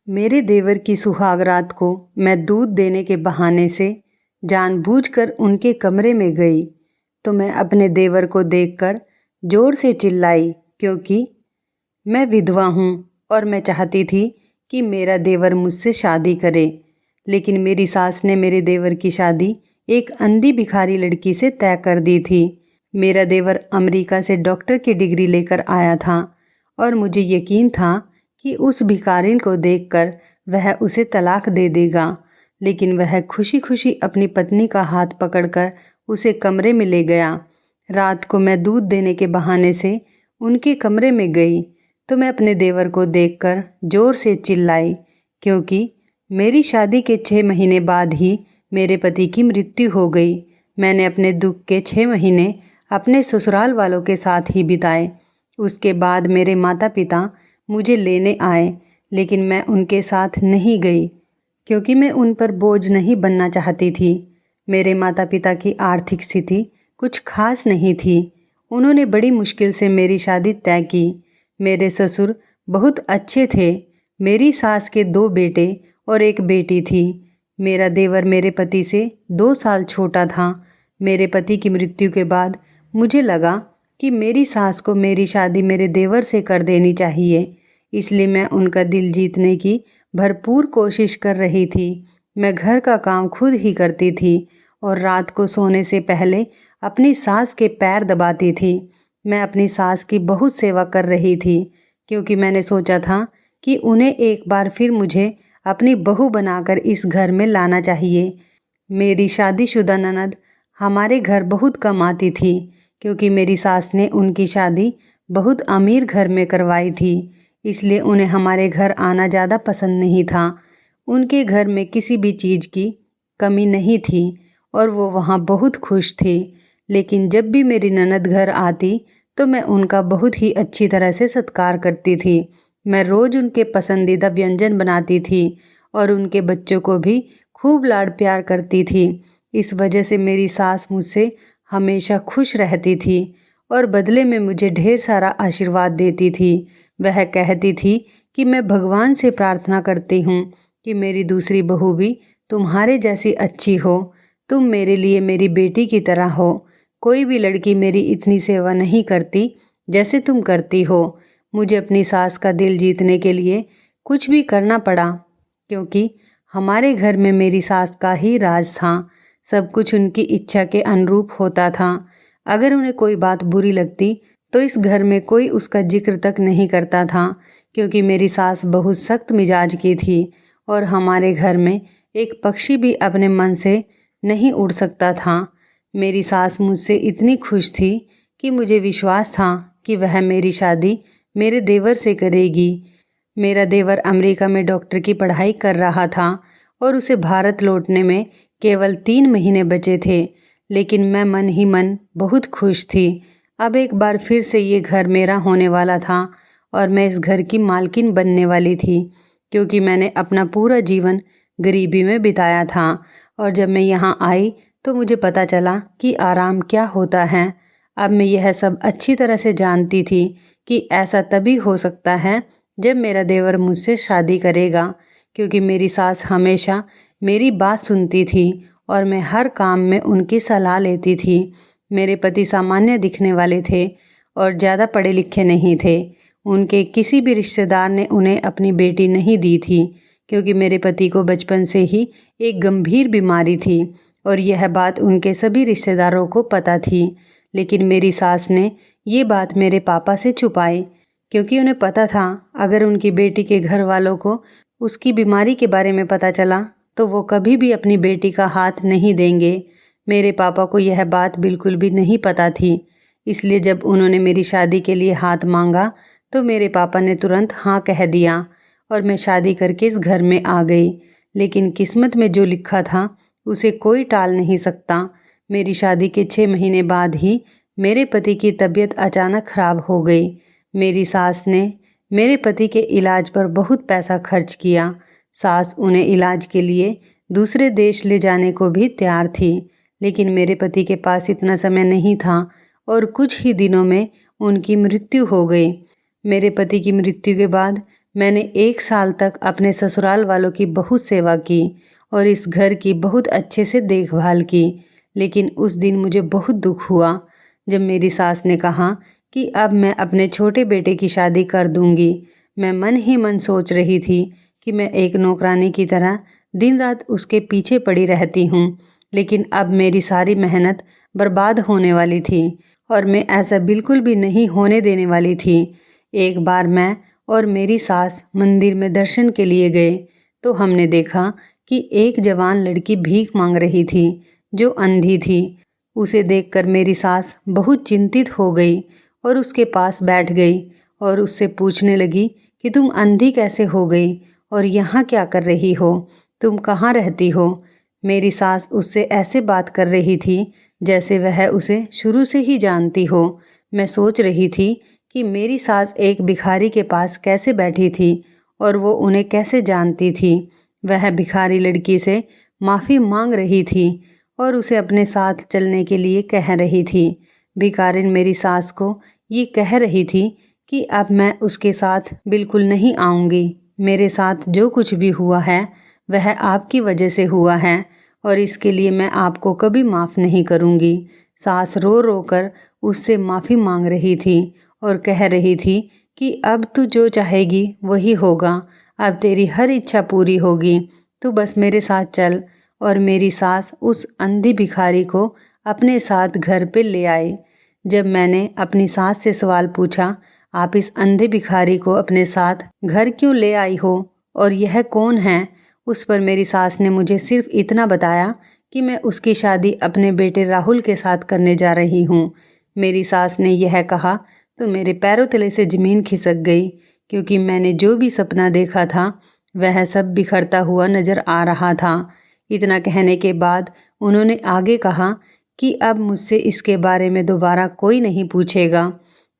मेरे देवर की सुहाग रात को मैं दूध देने के बहाने से जानबूझकर उनके कमरे में गई तो मैं अपने देवर को देखकर जोर से चिल्लाई, क्योंकि मैं विधवा हूँ और मैं चाहती थी कि मेरा देवर मुझसे शादी करे। लेकिन मेरी सास ने मेरे देवर की शादी एक अंधी भिखारी लड़की से तय कर दी थी। मेरा देवर अमेरिका से डॉक्टर की डिग्री लेकर आया था और मुझे यकीन था कि उस भिखारिन को देखकर वह उसे तलाक दे देगा। लेकिन वह खुशी खुशी अपनी पत्नी का हाथ पकड़कर उसे कमरे में ले गया। रात को मैं दूध देने के बहाने से उनके कमरे में गई तो मैं अपने देवर को देखकर जोर से चिल्लाई, क्योंकि मेरी शादी के 6 महीने बाद ही मेरे पति की मृत्यु हो गई। मैंने अपने दुख के 6 महीने अपने ससुराल वालों के साथ ही बिताए। उसके बाद मेरे माता पिता मुझे लेने आए, लेकिन मैं उनके साथ नहीं गई क्योंकि मैं उन पर बोझ नहीं बनना चाहती थी। मेरे माता पिता की आर्थिक स्थिति कुछ खास नहीं थी। उन्होंने बड़ी मुश्किल से मेरी शादी तय की। मेरे ससुर बहुत अच्छे थे। मेरी सास के 2 बेटे और एक बेटी थी। मेरा देवर मेरे पति से 2 साल छोटा था। मेरे पति की मृत्यु के बाद मुझे लगा कि मेरी सास को मेरी शादी मेरे देवर से कर देनी चाहिए। इसलिए मैं उनका दिल जीतने की भरपूर कोशिश कर रही थी। मैं घर का काम खुद ही करती थी और रात को सोने से पहले अपनी सास के पैर दबाती थी। मैं अपनी सास की बहुत सेवा कर रही थी, क्योंकि मैंने सोचा था कि उन्हें एक बार फिर मुझे अपनी बहू बनाकर इस घर में लाना चाहिए। मेरी शादीशुदा ननद हमारे घर बहुत कम आती थी, क्योंकि मेरी सास ने उनकी शादी बहुत अमीर घर में करवाई थी। इसलिए उन्हें हमारे घर आना ज़्यादा पसंद नहीं था। उनके घर में किसी भी चीज़ की कमी नहीं थी और वो वहाँ बहुत खुश थे। लेकिन जब भी मेरी ननद घर आती तो मैं उनका बहुत ही अच्छी तरह से सत्कार करती थी। मैं रोज़ उनके पसंदीदा व्यंजन बनाती थी और उनके बच्चों को भी खूब लाड़ प्यार करती थी। इस वजह से मेरी सास मुझसे हमेशा खुश रहती थी और बदले में मुझे ढेर सारा आशीर्वाद देती थी। वह कहती थी कि मैं भगवान से प्रार्थना करती हूँ कि मेरी दूसरी बहू भी तुम्हारे जैसी अच्छी हो। तुम मेरे लिए मेरी बेटी की तरह हो। कोई भी लड़की मेरी इतनी सेवा नहीं करती जैसे तुम करती हो। मुझे अपनी सास का दिल जीतने के लिए कुछ भी करना पड़ा, क्योंकि हमारे घर में मेरी सास का ही राज था। सब कुछ उनकी इच्छा के अनुरूप होता था। अगर उन्हें कोई बात बुरी लगती तो इस घर में कोई उसका जिक्र तक नहीं करता था, क्योंकि मेरी सास बहुत सख्त मिजाज की थी और हमारे घर में एक पक्षी भी अपने मन से नहीं उड़ सकता था। मेरी सास मुझसे इतनी खुश थी कि मुझे विश्वास था कि वह मेरी शादी मेरे देवर से करेगी। मेरा देवर अमेरिका में डॉक्टर की पढ़ाई कर रहा था और उसे भारत लौटने में केवल 3 महीने बचे थे, लेकिन मैं मन ही मन बहुत खुश थी। अब एक बार फिर से ये घर मेरा होने वाला था और मैं इस घर की मालकिन बनने वाली थी, क्योंकि मैंने अपना पूरा जीवन गरीबी में बिताया था और जब मैं यहाँ आई तो मुझे पता चला कि आराम क्या होता है। अब मैं यह सब अच्छी तरह से जानती थी कि ऐसा तभी हो सकता है जब मेरा देवर मुझसे शादी करेगा, क्योंकि मेरी सास हमेशा मेरी बात सुनती थी और मैं हर काम में उनकी सलाह लेती थी। मेरे पति सामान्य दिखने वाले थे और ज़्यादा पढ़े लिखे नहीं थे। उनके किसी भी रिश्तेदार ने उन्हें अपनी बेटी नहीं दी थी, क्योंकि मेरे पति को बचपन से ही एक गंभीर बीमारी थी और यह बात उनके सभी रिश्तेदारों को पता थी। लेकिन मेरी सास ने ये बात मेरे पापा से छुपाई, क्योंकि उन्हें पता था अगर उनकी बेटी के घर वालों को उसकी बीमारी के बारे में पता चला तो वो कभी भी अपनी बेटी का हाथ नहीं देंगे। मेरे पापा को यह बात बिल्कुल भी नहीं पता थी। इसलिए जब उन्होंने मेरी शादी के लिए हाथ मांगा तो मेरे पापा ने तुरंत हाँ कह दिया और मैं शादी करके इस घर में आ गई। लेकिन किस्मत में जो लिखा था उसे कोई टाल नहीं सकता। मेरी शादी के 6 महीने बाद ही मेरे पति की तबीयत अचानक खराब हो गई। मेरी सास ने मेरे पति के इलाज पर बहुत पैसा खर्च किया। सास उन्हें इलाज के लिए दूसरे देश ले जाने को भी तैयार थी, लेकिन मेरे पति के पास इतना समय नहीं था और कुछ ही दिनों में उनकी मृत्यु हो गई। मेरे पति की मृत्यु के बाद मैंने 1 साल तक अपने ससुराल वालों की बहुत सेवा की और इस घर की बहुत अच्छे से देखभाल की, लेकिन उस दिन मुझे बहुत दुख हुआ जब मेरी सास ने कहा कि अब मैं अपने छोटे बेटे की शादी कर दूंगी। मैं मन ही मन सोच रही थी कि मैं एक नौकरानी की तरह दिन रात उसके पीछे पड़ी रहती हूँ, लेकिन अब मेरी सारी मेहनत बर्बाद होने वाली थी और मैं ऐसा बिल्कुल भी नहीं होने देने वाली थी। एक बार मैं और मेरी सास मंदिर में दर्शन के लिए गए तो हमने देखा कि एक जवान लड़की भीख मांग रही थी जो अंधी थी। उसे देखकर मेरी सास बहुत चिंतित हो गई और उसके पास बैठ गई और उससे पूछने लगी कि तुम अंधी कैसे हो गई और यहाँ क्या कर रही हो, तुम कहाँ रहती हो। मेरी सास उससे ऐसे बात कर रही थी जैसे वह उसे शुरू से ही जानती हो। मैं सोच रही थी कि मेरी सास एक भिखारी के पास कैसे बैठी थी और वो उन्हें कैसे जानती थी। वह भिखारी लड़की से माफ़ी मांग रही थी और उसे अपने साथ चलने के लिए कह रही थी। भिखारिन मेरी सास को ये कह रही थी कि अब मैं उसके साथ बिल्कुल नहीं आऊँगी। मेरे साथ जो कुछ भी हुआ है वह आपकी वजह से हुआ है और इसके लिए मैं आपको कभी माफ़ नहीं करूँगी। सास रो रो कर उससे माफ़ी मांग रही थी और कह रही थी कि अब तू जो चाहेगी वही होगा, अब तेरी हर इच्छा पूरी होगी, तू बस मेरे साथ चल। और मेरी सास उस अंधी भिखारी को अपने साथ घर पे ले आई। जब मैंने अपनी सास से सवाल पूछा, आप इस अंधे भिखारी को अपने साथ घर क्यों ले आई हो और यह कौन है, उस पर मेरी सास ने मुझे सिर्फ इतना बताया कि मैं उसकी शादी अपने बेटे राहुल के साथ करने जा रही हूँ। मेरी सास ने यह कहा तो मेरे पैरों तले से ज़मीन खिसक गई, क्योंकि मैंने जो भी सपना देखा था वह सब बिखरता हुआ नज़र आ रहा था। इतना कहने के बाद उन्होंने आगे कहा कि अब मुझसे इसके बारे में दोबारा कोई नहीं पूछेगा।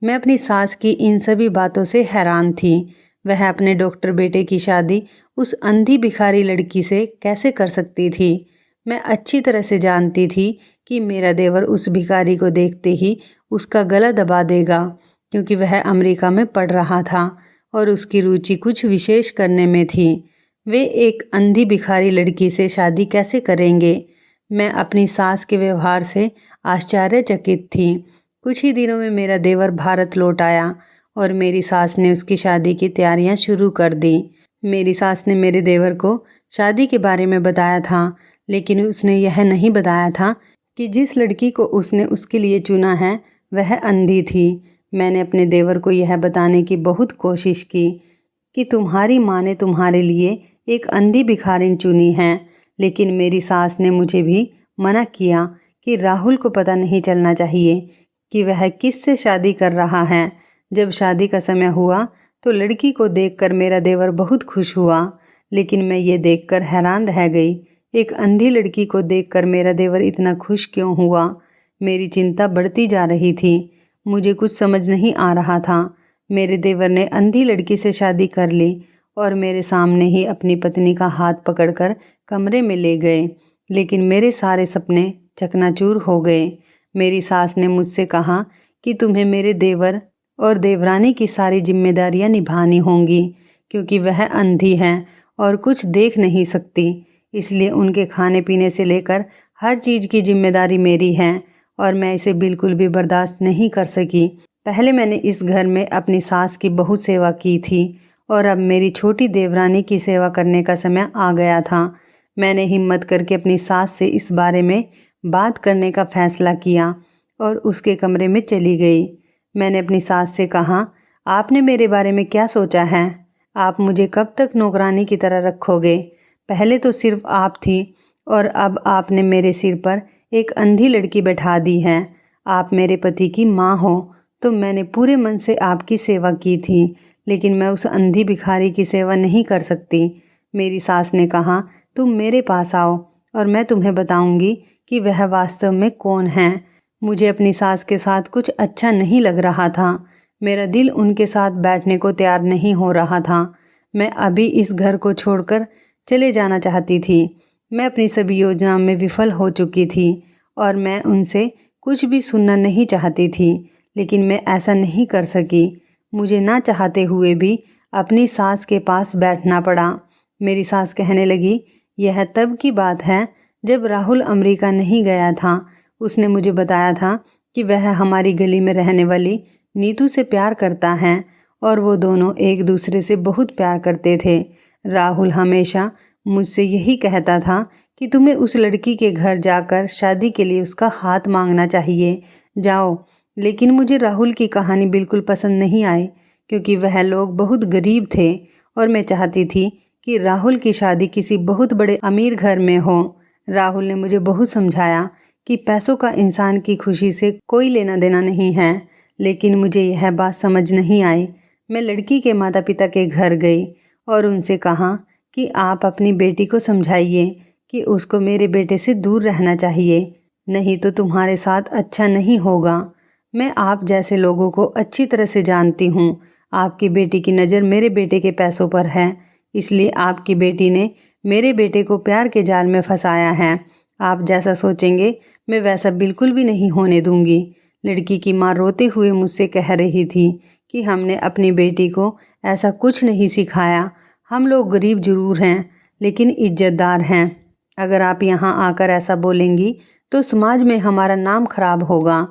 मैं अपनी सास की इन सभी बातों से हैरान थी। वह अपने डॉक्टर बेटे की शादी उस अंधी भिखारी लड़की से कैसे कर सकती थी। मैं अच्छी तरह से जानती थी कि मेरा देवर उस भिखारी को देखते ही उसका गला दबा देगा, क्योंकि वह अमेरिका में पढ़ रहा था और उसकी रुचि कुछ विशेष करने में थी। वे एक अंधी भिखारी लड़की से शादी कैसे करेंगे। मैं अपनी सास के व्यवहार से आश्चर्यचकित थी। कुछ ही दिनों में मेरा देवर भारत लौट आया और मेरी सास ने उसकी शादी की तैयारियां शुरू कर दी। मेरी सास ने मेरे देवर को शादी के बारे में बताया था, लेकिन उसने यह नहीं बताया था कि जिस लड़की को उसने उसके लिए चुना है वह अंधी थी। मैंने अपने देवर को यह बताने की बहुत कोशिश की कि तुम्हारी माँ ने तुम्हारे लिए एक अंधी भिखारिन चुनी है, लेकिन मेरी सास ने मुझे भी मना किया कि राहुल को पता नहीं चलना चाहिए कि वह किससे शादी कर रहा है। जब शादी का समय हुआ तो लड़की को देखकर मेरा देवर बहुत खुश हुआ, लेकिन मैं ये देखकर हैरान रह गई। एक अंधी लड़की को देखकर मेरा देवर इतना खुश क्यों हुआ। मेरी चिंता बढ़ती जा रही थी। मुझे कुछ समझ नहीं आ रहा था। मेरे देवर ने अंधी लड़की से शादी कर ली और मेरे सामने ही अपनी पत्नी का हाथ पकड़कर कमरे में ले गए, लेकिन मेरे सारे सपने चकनाचूर हो गए। मेरी सास ने मुझसे कहा कि तुम्हें मेरे देवर और देवरानी की सारी जिम्मेदारियां निभानी होंगी, क्योंकि वह अंधी हैं और कुछ देख नहीं सकती, इसलिए उनके खाने पीने से लेकर हर चीज़ की जिम्मेदारी मेरी है। और मैं इसे बिल्कुल भी बर्दाश्त नहीं कर सकी। पहले मैंने इस घर में अपनी सास की बहुत सेवा की थी और अब मेरी छोटी देवरानी की सेवा करने का समय आ गया था। मैंने हिम्मत करके अपनी सास से इस बारे में बात करने का फैसला किया और उसके कमरे में चली गई। मैंने अपनी सास से कहा, आपने मेरे बारे में क्या सोचा है? आप मुझे कब तक नौकरानी की तरह रखोगे? पहले तो सिर्फ आप थी और अब आपने मेरे सिर पर एक अंधी लड़की बैठा दी है। आप मेरे पति की माँ हो तो मैंने पूरे मन से आपकी सेवा की थी, लेकिन मैं उस अंधी भिखारी की सेवा नहीं कर सकती। मेरी सास ने कहा, तुम मेरे पास आओ और मैं तुम्हें बताऊंगी कि वह वास्तव में कौन है। मुझे अपनी सास के साथ कुछ अच्छा नहीं लग रहा था। मेरा दिल उनके साथ बैठने को तैयार नहीं हो रहा था। मैं अभी इस घर को छोड़कर चले जाना चाहती थी। मैं अपनी सभी योजनाओं में विफल हो चुकी थी और मैं उनसे कुछ भी सुनना नहीं चाहती थी, लेकिन मैं ऐसा नहीं कर सकी। मुझे ना चाहते हुए भी अपनी सास के पास बैठना पड़ा। मेरी सास कहने लगी, यह तब की बात है जब राहुल अमेरिका नहीं गया था। उसने मुझे बताया था कि वह हमारी गली में रहने वाली नीतू से प्यार करता है और वो दोनों एक दूसरे से बहुत प्यार करते थे। राहुल हमेशा मुझसे यही कहता था कि तुम्हें उस लड़की के घर जाकर शादी के लिए उसका हाथ मांगना चाहिए, जाओ। लेकिन मुझे राहुल की कहानी बिल्कुल पसंद नहीं आई, क्योंकि वह लोग बहुत गरीब थे और मैं चाहती थी कि राहुल की शादी किसी बहुत बड़े अमीर घर में हो। राहुल ने मुझे बहुत समझाया कि पैसों का इंसान की खुशी से कोई लेना देना नहीं है, लेकिन मुझे यह बात समझ नहीं आई। मैं लड़की के माता पिता के घर गई और उनसे कहा कि आप अपनी बेटी को समझाइए कि उसको मेरे बेटे से दूर रहना चाहिए, नहीं तो तुम्हारे साथ अच्छा नहीं होगा। मैं आप जैसे लोगों को अच्छी तरह से जानती हूँ। आपकी बेटी की नज़र मेरे बेटे के पैसों पर है, इसलिए आपकी बेटी ने मेरे बेटे को प्यार के जाल में फंसाया है। आप जैसा सोचेंगे मैं वैसा बिल्कुल भी नहीं होने दूंगी। लड़की की माँ रोते हुए मुझसे कह रही थी कि हमने अपनी बेटी को ऐसा कुछ नहीं सिखाया। हम लोग गरीब जरूर हैं, लेकिन इज्जतदार हैं। अगर आप यहाँ आकर ऐसा बोलेंगी तो समाज में हमारा नाम खराब होगा।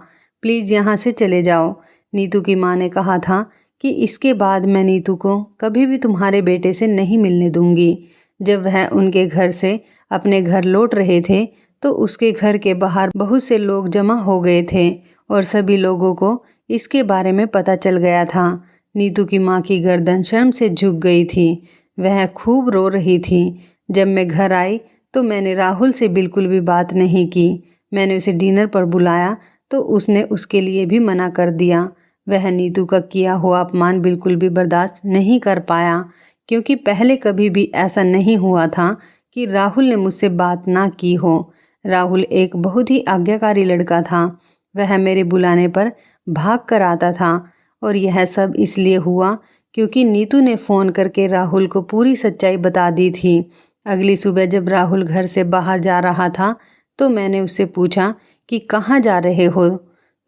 प्लीज़ यहाँ से चले जाओ। नीतू की माँ ने कहा था कि इसके बाद मैं नीतू को कभी भी तुम्हारे बेटे से नहीं मिलने दूंगी। जब वह उनके घर से अपने घर लौट रहे थे तो उसके घर के बाहर बहुत से लोग जमा हो गए थे और सभी लोगों को इसके बारे में पता चल गया था। नीतू की माँ की गर्दन शर्म से झुक गई थी। वह खूब रो रही थी। जब मैं घर आई तो मैंने राहुल से बिल्कुल भी बात नहीं की। मैंने उसे डिनर पर बुलाया तो उसने उसके लिए भी मना कर दिया। वह नीतू का किया हुआ अपमान बिल्कुल भी बर्दाश्त नहीं कर पाया, क्योंकि पहले कभी भी ऐसा नहीं हुआ था कि राहुल ने मुझसे बात ना की हो। राहुल एक बहुत ही आज्ञाकारी लड़का था। वह मेरे बुलाने पर भाग कर आता था और यह सब इसलिए हुआ क्योंकि नीतू ने फ़ोन करके राहुल को पूरी सच्चाई बता दी थी। अगली सुबह जब राहुल घर से बाहर जा रहा था तो मैंने उससे पूछा कि कहाँ जा रहे हो,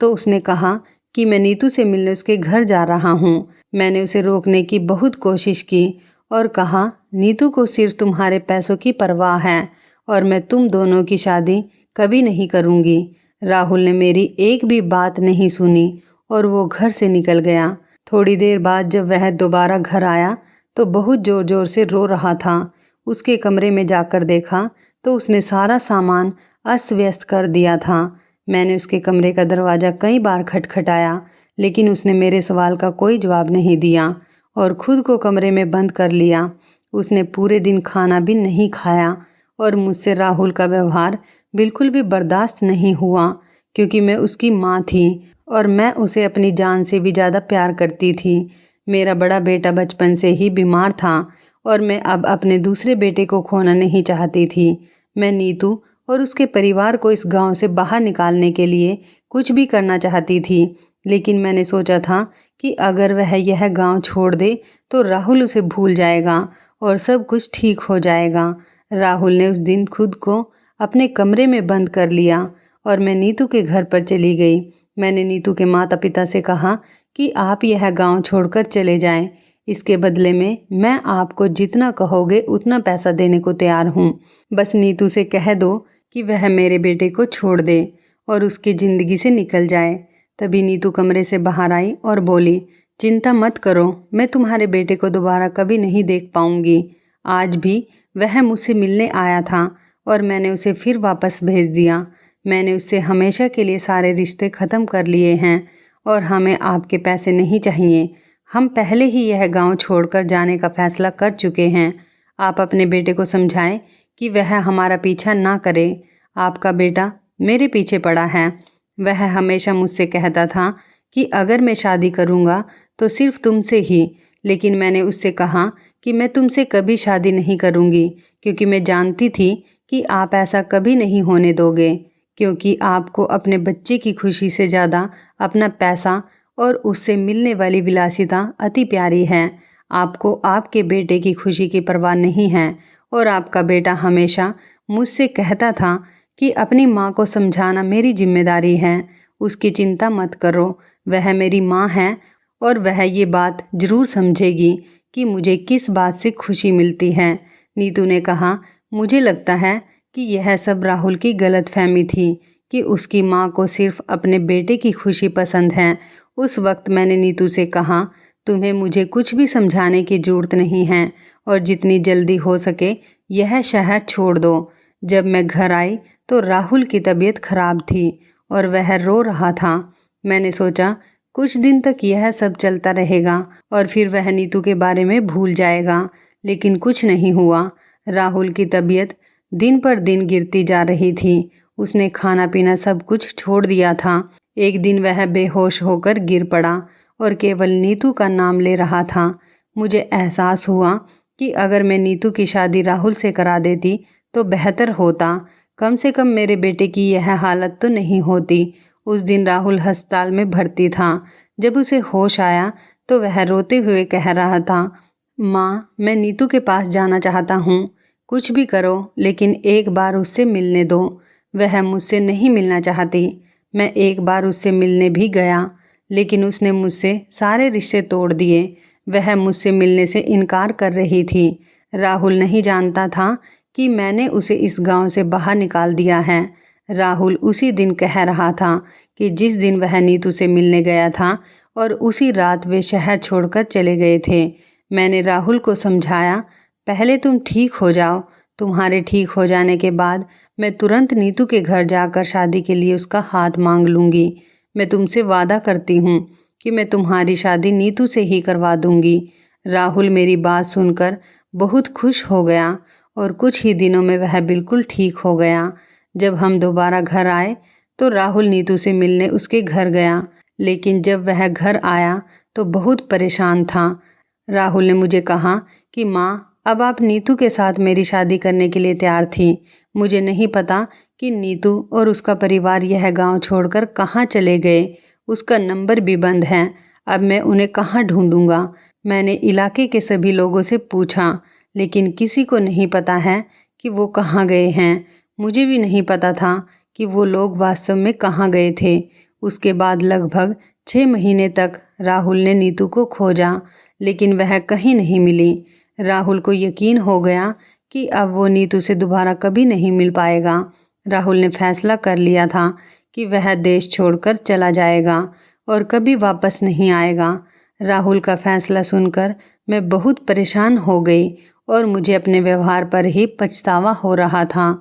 तो उसने कहा कि मैं नीतू से मिलने उसके घर जा रहा हूँ। मैंने उसे रोकने की बहुत कोशिश की और कहा, नीतू को सिर्फ तुम्हारे पैसों की परवाह है और मैं तुम दोनों की शादी कभी नहीं करूँगी। राहुल ने मेरी एक भी बात नहीं सुनी और वो घर से निकल गया। थोड़ी देर बाद जब वह दोबारा घर आया तो बहुत ज़ोर ज़ोर से रो रहा था। उसके कमरे में जाकर देखा तो उसने सारा सामान अस्त व्यस्त कर दिया था। मैंने उसके कमरे का दरवाज़ा कई बार खटखटाया, लेकिन उसने मेरे सवाल का कोई जवाब नहीं दिया और ख़ुद को कमरे में बंद कर लिया। उसने पूरे दिन खाना भी नहीं खाया और मुझसे राहुल का व्यवहार बिल्कुल भी बर्दाश्त नहीं हुआ, क्योंकि मैं उसकी माँ थी और मैं उसे अपनी जान से भी ज़्यादा प्यार करती थी। मेरा बड़ा बेटा बचपन से ही बीमार था और मैं अब अपने दूसरे बेटे को खोना नहीं चाहती थी। मैं नीतू और उसके परिवार को इस गांव से बाहर निकालने के लिए कुछ भी करना चाहती थी, लेकिन मैंने सोचा था कि अगर वह यह गांव छोड़ दे तो राहुल उसे भूल जाएगा और सब कुछ ठीक हो जाएगा। राहुल ने उस दिन खुद को अपने कमरे में बंद कर लिया और मैं नीतू के घर पर चली गई। मैंने नीतू के माता पिता से कहा कि आप यह गांव छोड़कर चले जाएं। इसके बदले में मैं आपको जितना कहोगे उतना पैसा देने को तैयार हूँ। बस नीतू से कह दो कि वह मेरे बेटे को छोड़ दे और उसकी ज़िंदगी से निकल जाए। तभी नीतू कमरे से बाहर आई और बोली, चिंता मत करो, मैं तुम्हारे बेटे को दोबारा कभी नहीं देख पाऊँगी। आज भी वह मुझसे मिलने आया था और मैंने उसे फिर वापस भेज दिया। मैंने उससे हमेशा के लिए सारे रिश्ते ख़त्म कर लिए हैं और हमें आपके पैसे नहीं चाहिए। हम पहले ही यह गांव छोड़कर जाने का फ़ैसला कर चुके हैं। आप अपने बेटे को समझाएं कि वह हमारा पीछा ना करे। आपका बेटा मेरे पीछे पड़ा है। वह हमेशा मुझसे कहता था कि अगर मैं शादी करूँगा तो सिर्फ तुमसे ही, लेकिन मैंने उससे कहा कि मैं तुमसे कभी शादी नहीं करूँगी, क्योंकि मैं जानती थी कि आप ऐसा कभी नहीं होने दोगे, क्योंकि आपको अपने बच्चे की खुशी से ज़्यादा अपना पैसा और उससे मिलने वाली विलासिता अति प्यारी है। आपको आपके बेटे की खुशी की परवाह नहीं है और आपका बेटा हमेशा मुझसे कहता था कि अपनी माँ को समझाना मेरी जिम्मेदारी है। उसकी चिंता मत करो, वह मेरी माँ है और वह ये बात ज़रूर समझेगी कि मुझे किस बात से खुशी मिलती है। नीतू ने कहा, मुझे लगता है कि यह सब राहुल की गलतफहमी थी कि उसकी माँ को सिर्फ अपने बेटे की खुशी पसंद है। उस वक्त मैंने नीतू से कहा, तुम्हें मुझे कुछ भी समझाने की ज़रूरत नहीं है और जितनी जल्दी हो सके यह शहर छोड़ दो। जब मैं घर आई तो राहुल की तबीयत खराब थी और वह रो रहा था। मैंने सोचा कुछ दिन तक यह सब चलता रहेगा और फिर वह नीतू के बारे में भूल जाएगा, लेकिन कुछ नहीं हुआ। राहुल की तबीयत दिन पर दिन गिरती जा रही थी। उसने खाना पीना सब कुछ छोड़ दिया था। एक दिन वह बेहोश होकर गिर पड़ा और केवल नीतू का नाम ले रहा था। मुझे एहसास हुआ कि अगर मैं नीतू की शादी राहुल से करा देती तो बेहतर होता। कम से कम मेरे बेटे की यह हालत तो नहीं होती। उस दिन राहुल अस्पताल में भर्ती था। जब उसे होश आया तो वह रोते हुए कह रहा था, माँ, मैं नीतू के पास जाना चाहता हूँ। कुछ भी करो लेकिन एक बार उससे मिलने दो। वह मुझसे नहीं मिलना चाहती। मैं एक बार उससे मिलने भी गया, लेकिन उसने मुझसे सारे रिश्ते तोड़ दिए। वह मुझसे मिलने से इनकार कर रही थी। राहुल नहीं जानता था कि मैंने उसे इस गांव से बाहर निकाल दिया है। राहुल उसी दिन कह रहा था कि जिस दिन वह नीतू से मिलने गया था और उसी रात वे शहर छोड़कर चले गए थे। मैंने राहुल को समझाया, पहले तुम ठीक हो जाओ। तुम्हारे ठीक हो जाने के बाद मैं तुरंत नीतू के घर जाकर शादी के लिए उसका हाथ मांग लूँगी। मैं तुमसे वादा करती हूँ कि मैं तुम्हारी शादी नीतू से ही करवा दूँगी। राहुल मेरी बात सुनकर बहुत खुश हो गया और कुछ ही दिनों में वह बिल्कुल ठीक हो गया। जब हम दोबारा घर आए तो राहुल नीतू से मिलने उसके घर गया, लेकिन जब वह घर आया तो बहुत परेशान था। राहुल ने मुझे कहा कि माँ, अब आप नीतू के साथ मेरी शादी करने के लिए तैयार थी। मुझे नहीं पता कि नीतू और उसका परिवार यह गांव छोड़कर कहाँ चले गए। उसका नंबर भी बंद है। अब मैं उन्हें कहाँ ढूंढूंगा। मैंने इलाके के सभी लोगों से पूछा, लेकिन किसी को नहीं पता है कि वो कहाँ गए हैं। मुझे भी नहीं पता था कि वो लोग वास्तव में कहाँ गए थे। उसके बाद लगभग 6 महीने तक राहुल ने नीतू को खोजा, लेकिन वह कहीं नहीं मिली। राहुल को यकीन हो गया कि अब वो नीतू से दोबारा कभी नहीं मिल पाएगा। राहुल ने फैसला कर लिया था कि वह देश छोड़कर चला जाएगा और कभी वापस नहीं आएगा। राहुल का फैसला सुनकर मैं बहुत परेशान हो गई और मुझे अपने व्यवहार पर ही पछतावा हो रहा था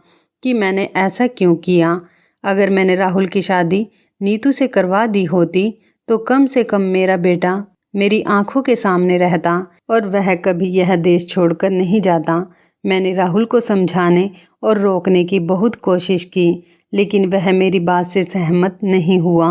कि मैंने ऐसा क्यों किया। अगर मैंने राहुल की शादी नीतू से करवा दी होती तो कम से कम मेरा बेटा मेरी आंखों के सामने रहता और वह कभी यह देश छोड़कर नहीं जाता। मैंने राहुल को समझाने और रोकने की बहुत कोशिश की, लेकिन वह मेरी बात से सहमत नहीं हुआ।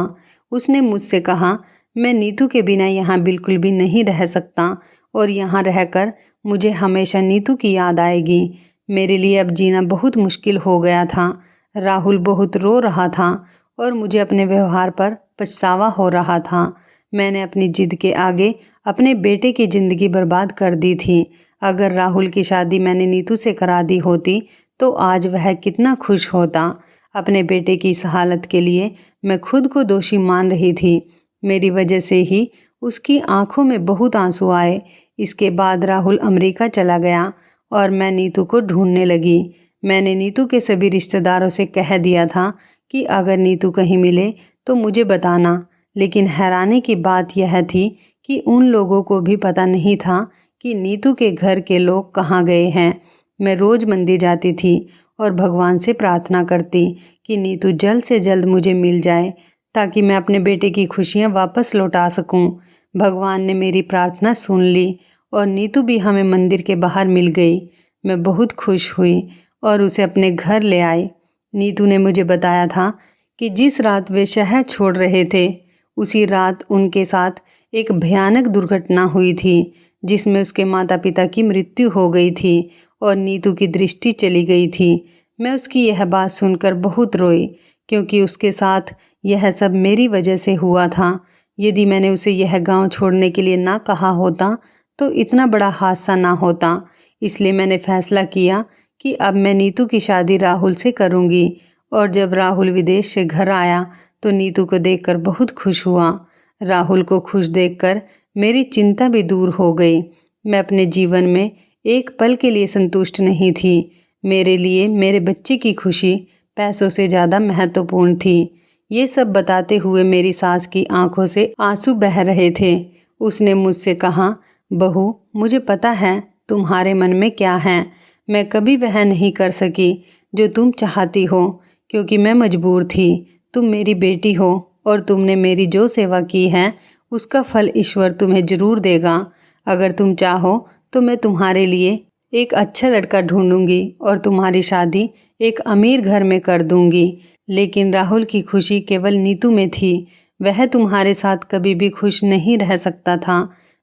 उसने मुझसे कहा, मैं नीतू के बिना यहाँ बिल्कुल भी नहीं रह सकता और यहाँ रहकर मुझे हमेशा नीतू की याद आएगी। मेरे लिए अब जीना बहुत मुश्किल हो गया था। राहुल बहुत रो रहा था और मुझे अपने व्यवहार पर पछतावा हो रहा था। मैंने अपनी जिद के आगे अपने बेटे की ज़िंदगी बर्बाद कर दी थी। अगर राहुल की शादी मैंने नीतू से करा दी होती तो आज वह कितना खुश होता। अपने बेटे की इस हालत के लिए मैं खुद को दोषी मान रही थी। मेरी वजह से ही उसकी आंखों में बहुत आंसू आए। इसके बाद राहुल अमेरिका चला गया और मैं नीतू को ढूंढने लगी। मैंने नीतू के सभी रिश्तेदारों से कह दिया था कि अगर नीतू कहीं मिले तो मुझे बताना, लेकिन हैरानी की बात यह थी कि उन लोगों को भी पता नहीं था कि नीतू के घर के लोग कहाँ गए हैं। मैं रोज़ मंदिर जाती थी और भगवान से प्रार्थना करती कि नीतू जल्द से जल्द मुझे मिल जाए ताकि मैं अपने बेटे की खुशियाँ वापस लौटा सकूं। भगवान ने मेरी प्रार्थना सुन ली और नीतू भी हमें मंदिर के बाहर मिल गई। मैं बहुत खुश हुई और उसे अपने घर ले आई। नीतू ने मुझे बताया था कि जिस रात वे शहर छोड़ रहे थे उसी रात उनके साथ एक भयानक दुर्घटना हुई थी जिसमें उसके माता पिता की मृत्यु हो गई थी और नीतू की दृष्टि चली गई थी। मैं उसकी यह बात सुनकर बहुत रोई क्योंकि उसके साथ यह सब मेरी वजह से हुआ था। यदि मैंने उसे यह गांव छोड़ने के लिए ना कहा होता तो इतना बड़ा हादसा ना होता। इसलिए मैंने फैसला किया कि अब मैं नीतू की शादी राहुल से करूँगी। और जब राहुल विदेश से घर आया तो नीतू को देखकर बहुत खुश हुआ। राहुल को खुश देखकर मेरी चिंता भी दूर हो गई। मैं अपने जीवन में एक पल के लिए संतुष्ट नहीं थी। मेरे लिए मेरे बच्चे की खुशी पैसों से ज़्यादा महत्वपूर्ण थी। ये सब बताते हुए मेरी सास की आंखों से आंसू बह रहे थे। उसने मुझसे कहा, बहू, मुझे पता है तुम्हारे मन में क्या है। मैं कभी वह नहीं कर सकी जो तुम चाहती हो, क्योंकि मैं मजबूर थी। तुम मेरी बेटी हो और तुमने मेरी जो सेवा की है उसका फल ईश्वर तुम्हें ज़रूर देगा। अगर तुम चाहो तो मैं तुम्हारे लिए एक अच्छा लड़का ढूंढूंगी और तुम्हारी शादी एक अमीर घर में कर दूंगी। लेकिन राहुल की खुशी केवल नीतू में थी। वह तुम्हारे साथ कभी भी खुश नहीं रह सकता था।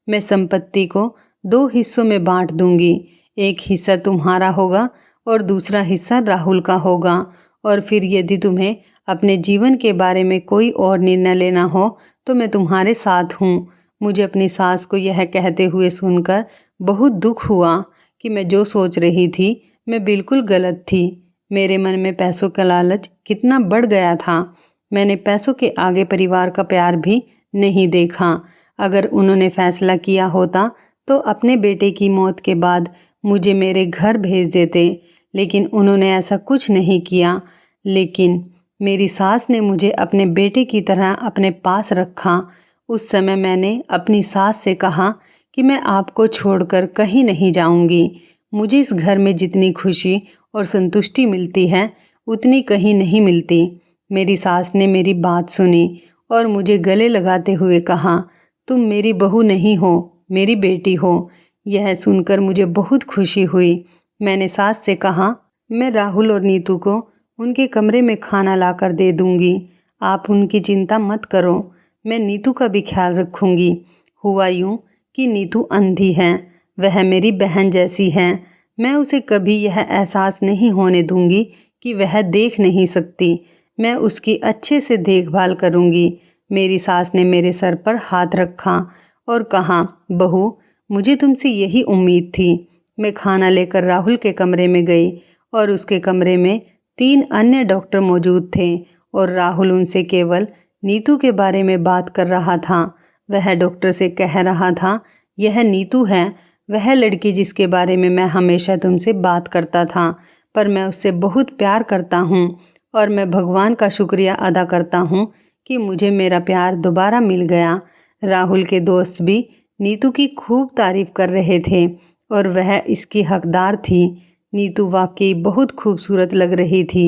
मैं संपत्ति को 2 हिस्सों में बांट दूंगी। एक हिस्सा तुम्हारा होगा और दूसरा हिस्सा राहुल का होगा। और फिर यदि तुम्हें अपने जीवन के बारे में कोई और निर्णय लेना हो तो मैं तुम्हारे साथ हूँ। मुझे अपनी सास को यह कहते हुए सुनकर बहुत दुख हुआ कि मैं जो सोच रही थी मैं बिल्कुल गलत थी। मेरे मन में पैसों का लालच कितना बढ़ गया था। मैंने पैसों के आगे परिवार का प्यार भी नहीं देखा। अगर उन्होंने फैसला किया होता तो अपने बेटे की मौत के बाद मुझे मेरे घर भेज देते, लेकिन उन्होंने ऐसा कुछ नहीं किया। लेकिन मेरी सास ने मुझे अपने बेटे की तरह अपने पास रखा। उस समय मैंने अपनी सास से कहा कि मैं आपको छोड़कर कहीं नहीं जाऊंगी। मुझे इस घर में जितनी खुशी और संतुष्टि मिलती है उतनी कहीं नहीं मिलती। मेरी सास ने मेरी बात सुनी और मुझे गले लगाते हुए कहा, तुम मेरी बहू नहीं हो, मेरी बेटी हो। यह सुनकर मुझे बहुत खुशी हुई। मैंने सास से कहा, मैं राहुल और नीतू को उनके कमरे में खाना लाकर दे दूंगी। आप उनकी चिंता मत करो, मैं नीतू का भी ख्याल रखूंगी। हुआ यूँ कि नीतू अंधी है, वह मेरी बहन जैसी है। मैं उसे कभी यह एहसास नहीं होने दूंगी कि वह देख नहीं सकती। मैं उसकी अच्छे से देखभाल करूंगी। मेरी सास ने मेरे सर पर हाथ रखा और कहा, बहू, मुझे तुमसे यही उम्मीद थी। मैं खाना लेकर राहुल के कमरे में गई और उसके कमरे में 3 अन्य डॉक्टर मौजूद थे और राहुल उनसे केवल नीतू के बारे में बात कर रहा था। वह डॉक्टर से कह रहा था, यह नीतू है, वह लड़की जिसके बारे में मैं हमेशा तुमसे बात करता था, पर मैं उससे बहुत प्यार करता हूँ और मैं भगवान का शुक्रिया अदा करता हूँ कि मुझे मेरा प्यार दोबारा मिल गया। राहुल के दोस्त भी नीतू की खूब तारीफ कर रहे थे और वह इसकी हकदार थी। नीतू वाकई बहुत खूबसूरत लग रही थी।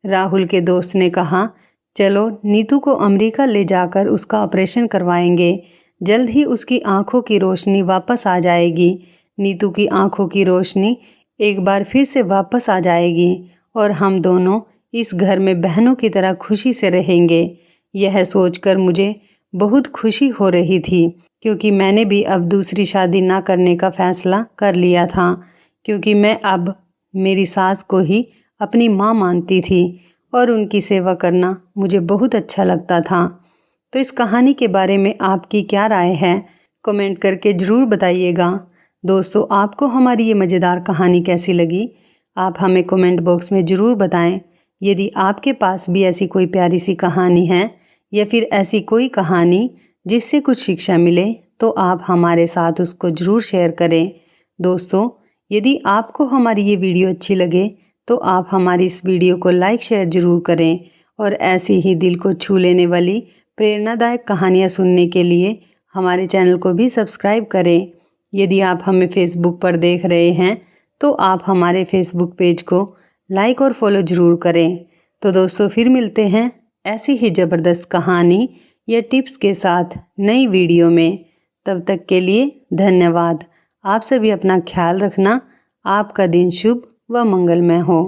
राहुल के दोस्त ने कहा, चलो नीतू को अमेरिका ले जाकर उसका ऑपरेशन करवाएंगे। जल्द ही उसकी आंखों की रोशनी वापस आ जाएगी। नीतू की आंखों की रोशनी एक बार फिर से वापस आ जाएगी और हम दोनों इस घर में बहनों की तरह खुशी से रहेंगे। यह सोचकर मुझे बहुत खुशी हो रही थी, क्योंकि मैंने भी अब दूसरी शादी ना करने का फैसला कर लिया था, क्योंकि मैं अब मेरी सास को ही अपनी माँ मानती थी और उनकी सेवा करना मुझे बहुत अच्छा लगता था। तो इस कहानी के बारे में आपकी क्या राय है, कमेंट करके ज़रूर बताइएगा। दोस्तों, आपको हमारी ये मज़ेदार कहानी कैसी लगी, आप हमें कमेंट बॉक्स में ज़रूर बताएं। यदि आपके पास भी ऐसी कोई प्यारी सी कहानी है या फिर ऐसी कोई कहानी जिससे कुछ शिक्षा मिले, तो आप हमारे साथ उसको ज़रूर शेयर करें। दोस्तों, यदि आपको हमारी ये वीडियो अच्छी लगे तो आप हमारी इस वीडियो को लाइक शेयर ज़रूर करें और ऐसी ही दिल को छू लेने वाली प्रेरणादायक कहानियाँ सुनने के लिए हमारे चैनल को भी सब्सक्राइब करें। यदि आप हमें फेसबुक पर देख रहे हैं तो आप हमारे फेसबुक पेज को लाइक और फॉलो ज़रूर करें। तो दोस्तों, फिर मिलते हैं ऐसी ही ज़बरदस्त कहानी या टिप्स के साथ नई वीडियो में। तब तक के लिए धन्यवाद। आप सभी अपना ख्याल रखना। आपका दिन शुभ व मंगलमय हो।